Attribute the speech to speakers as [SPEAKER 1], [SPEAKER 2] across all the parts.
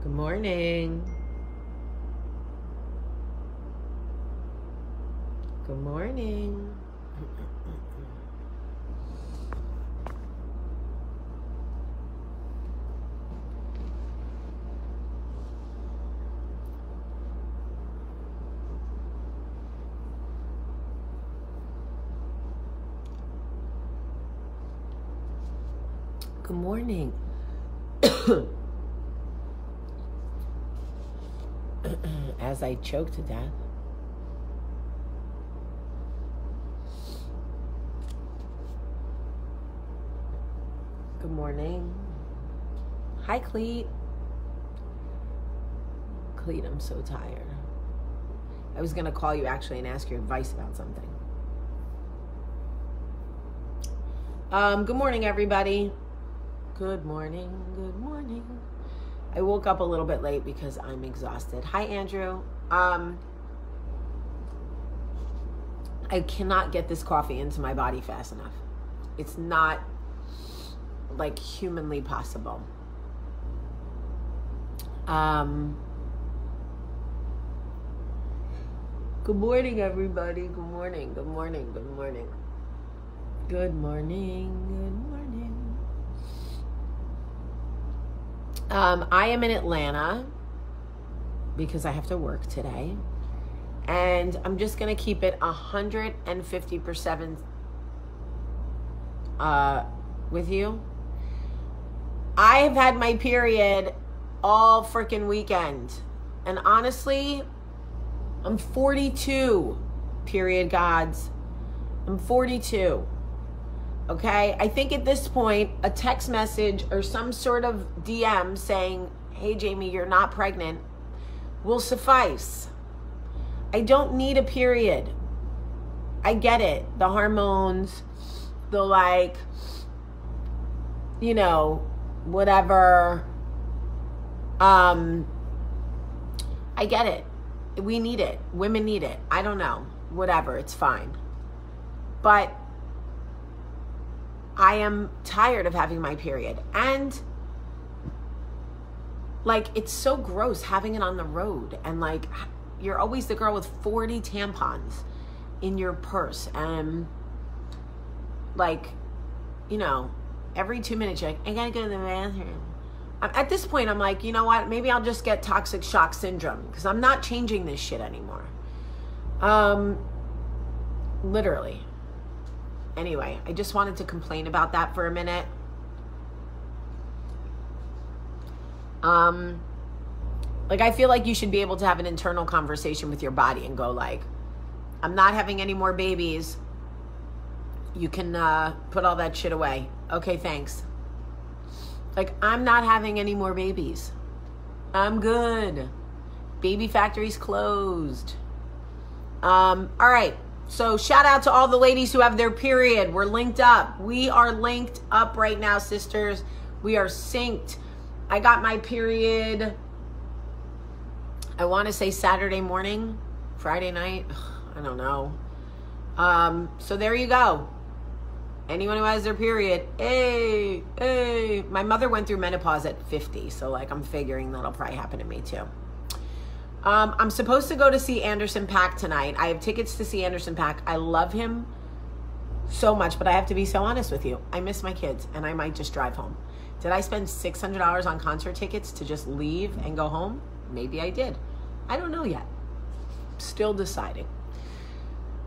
[SPEAKER 1] Good morning. Good morning. Good morning. As I choke to death. Good morning. Hi, Cleet. Cleet, I'm so tired. I was going to call you actually and ask your advice about something. Good morning, everybody. Good morning. Good morning. I woke up a little bit late because I'm exhausted. Hi, Andrew. I cannot get this coffee into my body fast enough. It's not like humanly possible. Good morning, everybody. Good morning. Good morning. Good morning. Good morning. Good morning. I am in Atlanta because I have to work today, and I'm just going to keep it 150% with you. I have had my period all freaking weekend, and honestly, I'm 42, period gods. I'm 42. Okay, I think at this point, a text message or some sort of DM saying, hey, Jamie, you're not pregnant, will suffice. I don't need a period. I get it. The hormones, the whatever. I get it. We need it. Women need it. I don't know. Whatever. It's fine. But I am tired of having my period. And it's so gross having it on the road. And you're always the girl with 40 tampons in your purse. And every 2 minutes you're like, I gotta go to the bathroom. At this point, I'm like, you know what? Maybe I'll just get toxic shock syndrome because I'm not changing this shit anymore. Literally. Anyway, I just wanted to complain about that for a minute. I feel like you should be able to have an internal conversation with your body and go I'm not having any more babies. You can put all that shit away. Okay, thanks. I'm not having any more babies. I'm good. Baby factory's closed. All right. So shout out to all the ladies who have their period. We're linked up. We are linked up right now, sisters. We are synced. I got my period, I want to say Saturday morning, Friday night. I don't know. So there you go. Anyone who has their period, hey. My mother went through menopause at 50. So I'm figuring that'll probably happen to me too. I'm supposed to go to see Anderson .Paak tonight. I have tickets to see Anderson .Paak. I love him so much, but I have to be so honest with you. I miss my kids, and I might just drive home. Did I spend $600 on concert tickets to just leave and go home? Maybe I did. I don't know yet. Still deciding.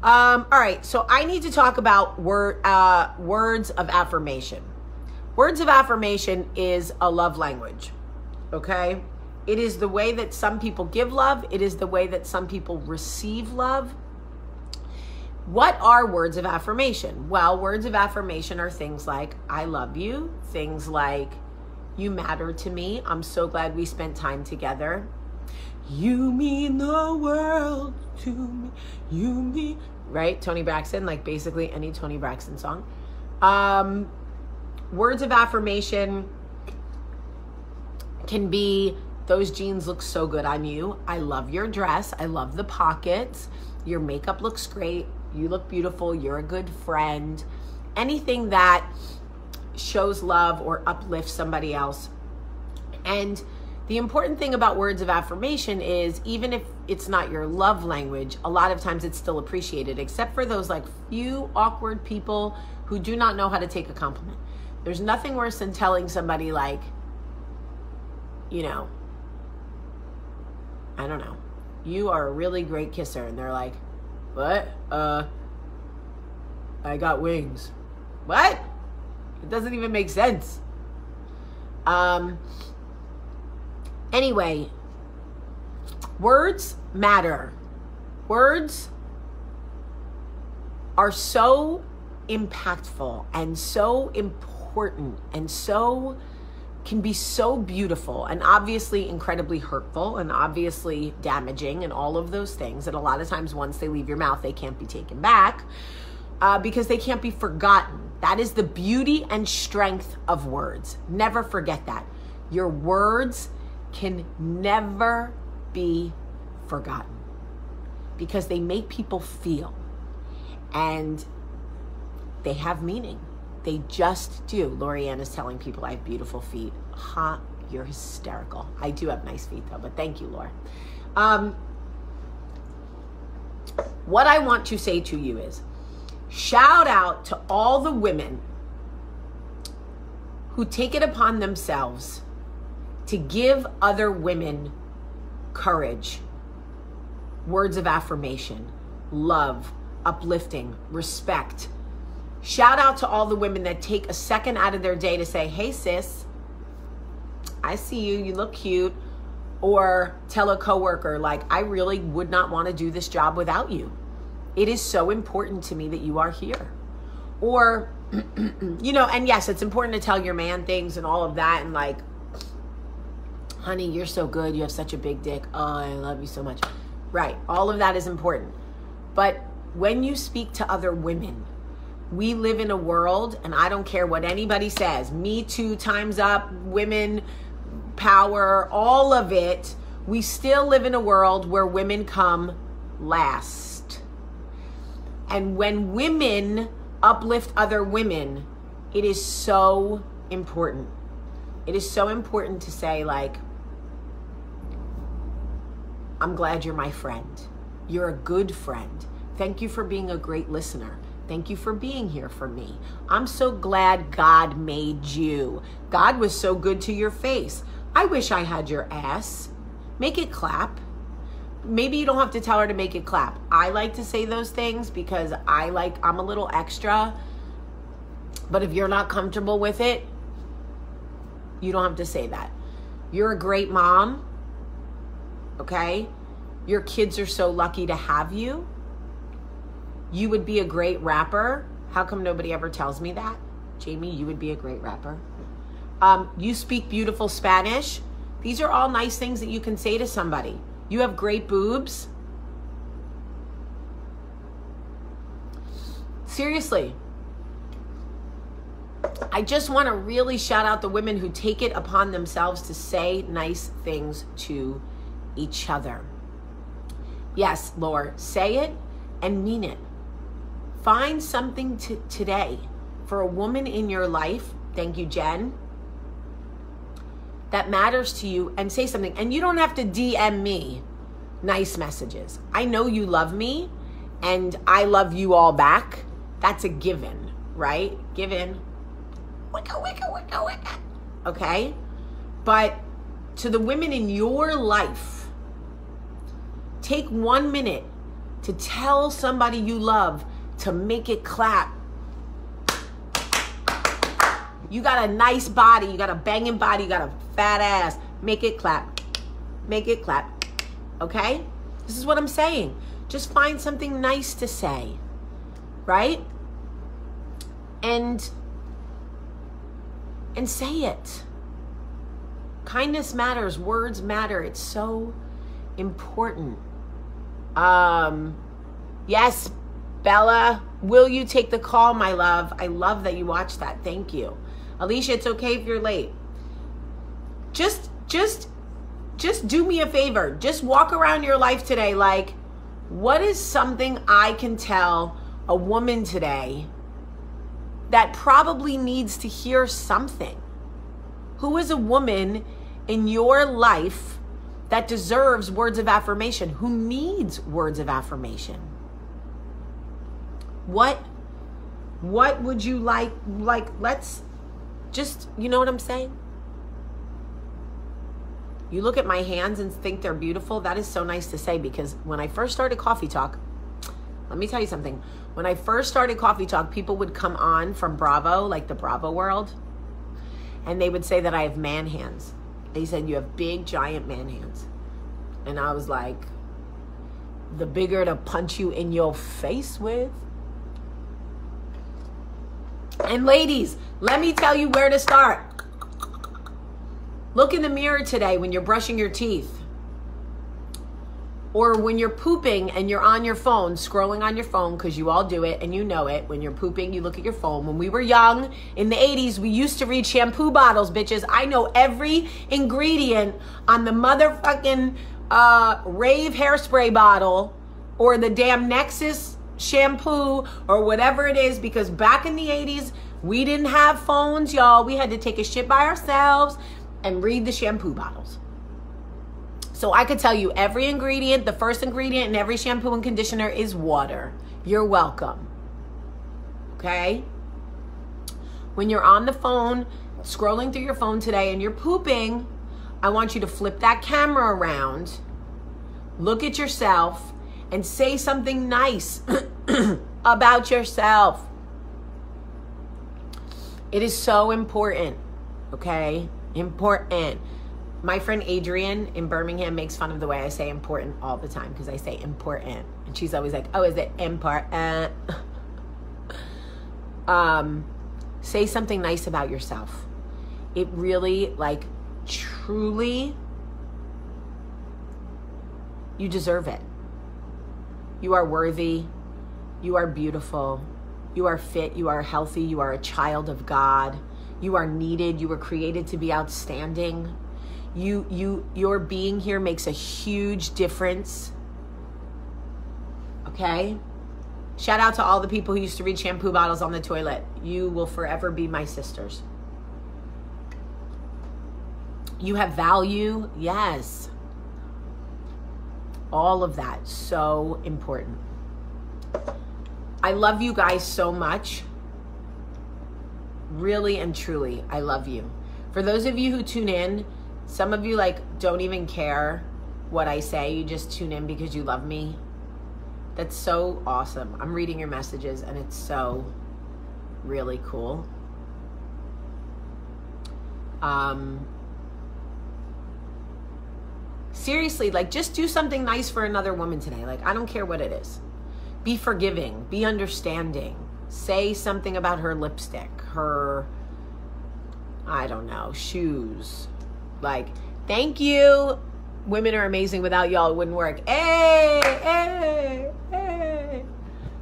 [SPEAKER 1] All right, so I need to talk about words of affirmation. Words of affirmation is a love language, okay? It is the way that some people give love. It is the way that some people receive love. What are words of affirmation? Well, words of affirmation are things like, I love you. Things like, you matter to me. I'm so glad we spent time together. You mean the world to me. You mean, right? Toni Braxton, basically any Toni Braxton song. Words of affirmation can be, those jeans look so good on you. I love your dress. I love the pockets. Your makeup looks great. You look beautiful. You're a good friend. Anything that shows love or uplifts somebody else. And The important thing about words of affirmation is even if it's not your love language, a lot of times it's still appreciated, except for those like few awkward people who do not know how to take a compliment. There's nothing worse than telling somebody like, you know, I don't know, you are a really great kisser. And they're like, what? I got wings. What? It doesn't even make sense. Anyway, words matter. Words are so impactful and so important and so can be so beautiful and obviously incredibly hurtful and obviously damaging and all of those things. And a lot of times once they leave your mouth, they can't be taken back because they can't be forgotten. That is the beauty and strength of words. Never forget that. Your words can never be forgotten because they make people feel and they have meaning. They just do. Lorianne is telling people I have beautiful feet. Ha, you're hysterical. I do have nice feet though, but thank you, Laura. What I want to say to you is shout out to all the women who take it upon themselves to give other women courage, words of affirmation, love, uplifting, respect. Shout out to all the women that take a second out of their day to say, hey sis, I see you, you look cute. Or tell a coworker, like, I really would not want to do this job without you. It is so important to me that you are here. Or, you know, and yes, it's important to tell your man things and all of that. And like, honey, you're so good. You have such a big dick. Oh, I love you so much. Right. All of that is important. But when you speak to other women, we live in a world, and I don't care what anybody says, Me Too, time's up, women power, all of it. We still live in a world where women come last. And when women uplift other women, it is so important. It is so important to say, like, I'm glad you're my friend. You're a good friend. Thank you for being a great listener. Thank you for being here for me. I'm so glad God made you. God was so good to your face. I wish I had your ass. Make it clap. Maybe you don't have to tell her to make it clap. I like to say those things because I'm a little extra. But if you're not comfortable with it, you don't have to say that. You're a great mom. Okay? Your kids are so lucky to have you. You would be a great rapper. How come nobody ever tells me that? Jamie, you would be a great rapper. You speak beautiful Spanish. These are all nice things that you can say to somebody. You have great boobs. Seriously. I just want to really shout out the women who take it upon themselves to say nice things to each other. Yes, Laura, say it and mean it. Find something today for a woman in your life, thank you, Jen, that matters to you, and say something. And you don't have to DM me nice messages. I know you love me and I love you all back. That's a given, right? Given. Wicca, wicca, wicca, wicca. Okay? But to the women in your life, take 1 minute to tell somebody you love to make it clap. You got a nice body, you got a banging body, you got a fat ass. Make it clap. Make it clap. Okay? This is what I'm saying. Just find something nice to say. Right? And say it. Kindness matters. Words matter. It's so important. Yes, Bella, will you take the call, my love? I love that you watched that. Thank you. Alicia, it's okay if you're late. Just do me a favor. Just walk around your life today like, what is something I can tell a woman today that probably needs to hear something? Who is a woman in your life that deserves words of affirmation? Who needs words of affirmation? What would you like, let's just, you know what I'm saying? You look at my hands and think they're beautiful. That is so nice to say, because when I first started Coffee Talk, let me tell you something. When I first started Coffee Talk, people would come on from Bravo, like the Bravo world, and they would say that I have man hands. They said, you have big, giant man hands. And I was like, the bigger to punch you in your face with. And ladies, let me tell you where to start. Look in the mirror today when you're brushing your teeth. Or when you're pooping and you're on your phone, scrolling on your phone, because you all do it and you know it. When you're pooping, you look at your phone. When we were young, in the 80s, we used to read shampoo bottles, bitches. I know every ingredient on the motherfucking Rave hairspray bottle or the damn Nexus shampoo or whatever it is, because back in the 80s, we didn't have phones, y'all. We had to take a shit by ourselves and read the shampoo bottles. So I could tell you every ingredient, the first ingredient in every shampoo and conditioner is water. You're welcome. Okay? When you're on the phone, scrolling through your phone today and you're pooping, I want you to flip that camera around, look at yourself, and say something nice about yourself. It is so important, okay? Important. My friend Adrienne in Birmingham makes fun of the way I say important all the time, because I say important. And she's always like, oh, is it important? Say something nice about yourself. It really, like, truly, you deserve it. You are worthy. You are beautiful. You are fit. You are healthy. You are a child of God. You are needed. You were created to be outstanding. Your being here makes a huge difference. Okay? Shout out to all the people who used to read shampoo bottles on the toilet. You will forever be my sisters. You have value. Yes. All of that. So important. I love you guys so much. Really and truly, I love you. For those of you who tune in, some of you like don't even care what I say. You just tune in because you love me. That's so awesome. I'm reading your messages and it's so really cool. Seriously, like, just do something nice for another woman today. Like, I don't care what it is. Be forgiving. Be understanding. Say something about her lipstick, her, I don't know, shoes. Like, thank you. Women are amazing. Without y'all, it wouldn't work. Hey, hey, hey.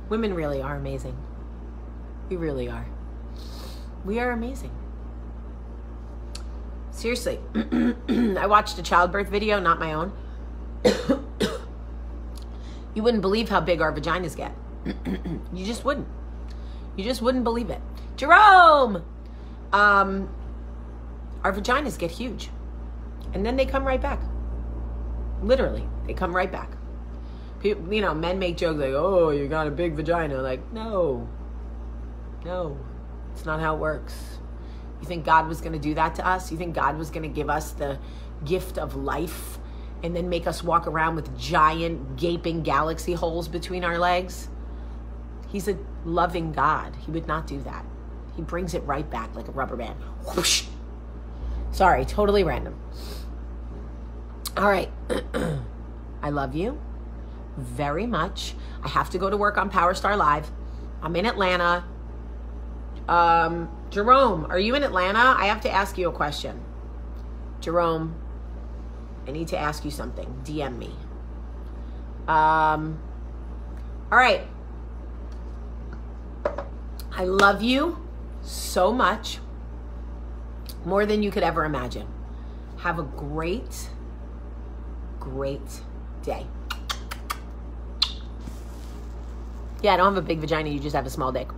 [SPEAKER 1] Women really are amazing. We really are. We are amazing. Seriously. I watched a childbirth video, not my own. You wouldn't believe how big our vaginas get. You just wouldn't. You just wouldn't believe it. Jerome! Our vaginas get huge. And then they come right back. Literally, they come right back. People, you know, men make jokes like, oh, you got a big vagina. Like, no. No. It's not how it works. You think God was going to do that to us? You think God was going to give us the gift of life and then make us walk around with giant, gaping galaxy holes between our legs? He's a loving God. He would not do that. He brings it right back like a rubber band. Whoosh. Sorry, totally random. All right. I love you very much. I have to go to work on Power Star Live. I'm in Atlanta. Jerome, are you in Atlanta? I have to ask you a question. Jerome, I need to ask you something. DM me. All right. I love you so much. More than you could ever imagine. Have a great, great day. Yeah, I don't have a big vagina. You just have a small dick.